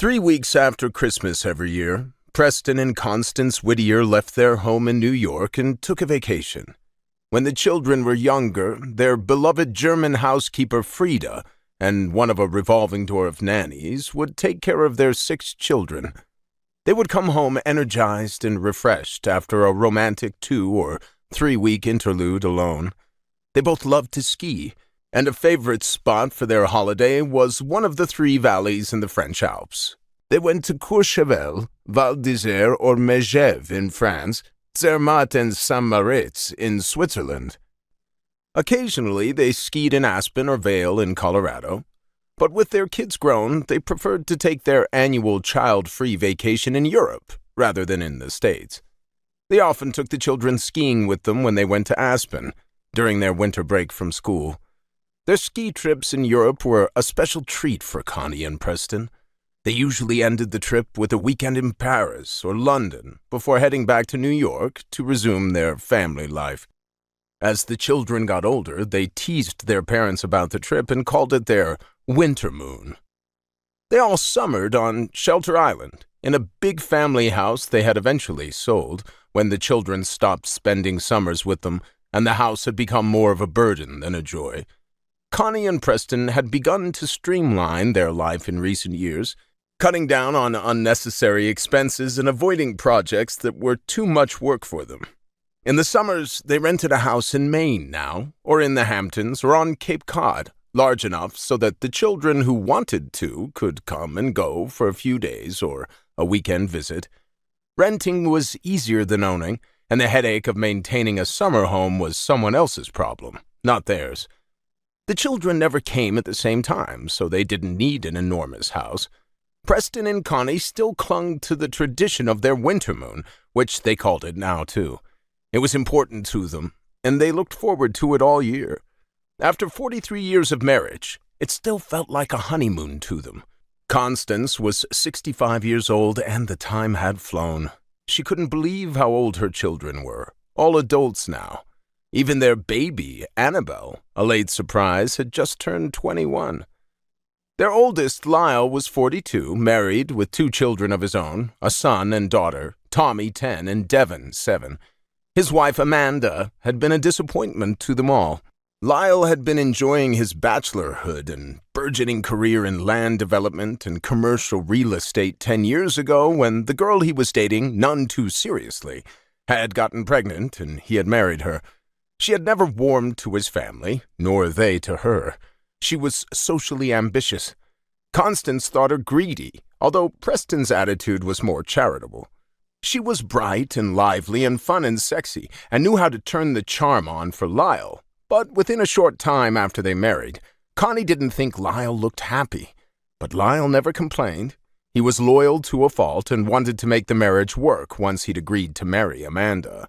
3 weeks after Christmas every year, Preston and Constance Whittier left their home in New York and took a vacation. When the children were younger, their beloved German housekeeper Frida and one of a revolving door of nannies would take care of their 6 children. They would come home energized and refreshed after a romantic 2 or 3 week interlude alone. They both loved to ski, and a favorite spot for their holiday was one of the 3 valleys in the French Alps. They went to Courchevel, Val d'Isère or Megève in France, Zermatt and Saint-Moritz in Switzerland. Occasionally, they skied in Aspen or Vail in Colorado, but with their kids grown, they preferred to take their annual child-free vacation in Europe rather than in the States. They often took the children skiing with them when they went to Aspen during their winter break from school. Their ski trips in Europe were a special treat for Connie and Preston. They usually ended the trip with a weekend in Paris or London before heading back to New York to resume their family life. As the children got older, they teased their parents about the trip and called it their Wintermoon. They all summered on Shelter Island, in a big family house they had eventually sold when the children stopped spending summers with them and the house had become more of a burden than a joy. Connie and Preston had begun to streamline their life in recent years, cutting down on unnecessary expenses and avoiding projects that were too much work for them. In the summers, they rented a house in Maine now, or in the Hamptons, or on Cape Cod, large enough so that the children who wanted to could come and go for a few days or a weekend visit. Renting was easier than owning, and the headache of maintaining a summer home was someone else's problem, not theirs. The children never came at the same time, so they didn't need an enormous house. Preston and Connie still clung to the tradition of their Wintermoon, which they called it now, too. It was important to them, and they looked forward to it all year. After 43 years of marriage, it still felt like a honeymoon to them. Constance was 65 years old, and the time had flown. She couldn't believe how old her children were, all adults now. Even their baby, Annabelle, a late surprise, had just turned 21. Their oldest, Lyle, was 42, married with 2 children of his own, a son and daughter, Tommy 10 and Devon 7. His wife, Amanda, had been a disappointment to them all. Lyle had been enjoying his bachelorhood and burgeoning career in land development and commercial real estate 10 years ago when the girl he was dating, none too seriously, had gotten pregnant and he had married her. She had never warmed to his family, nor they to her. She was socially ambitious. Constance thought her greedy, although Preston's attitude was more charitable. She was bright and lively and fun and sexy, and knew how to turn the charm on for Lyle. But within a short time after they married, Connie didn't think Lyle looked happy. But Lyle never complained. He was loyal to a fault and wanted to make the marriage work once he'd agreed to marry Amanda.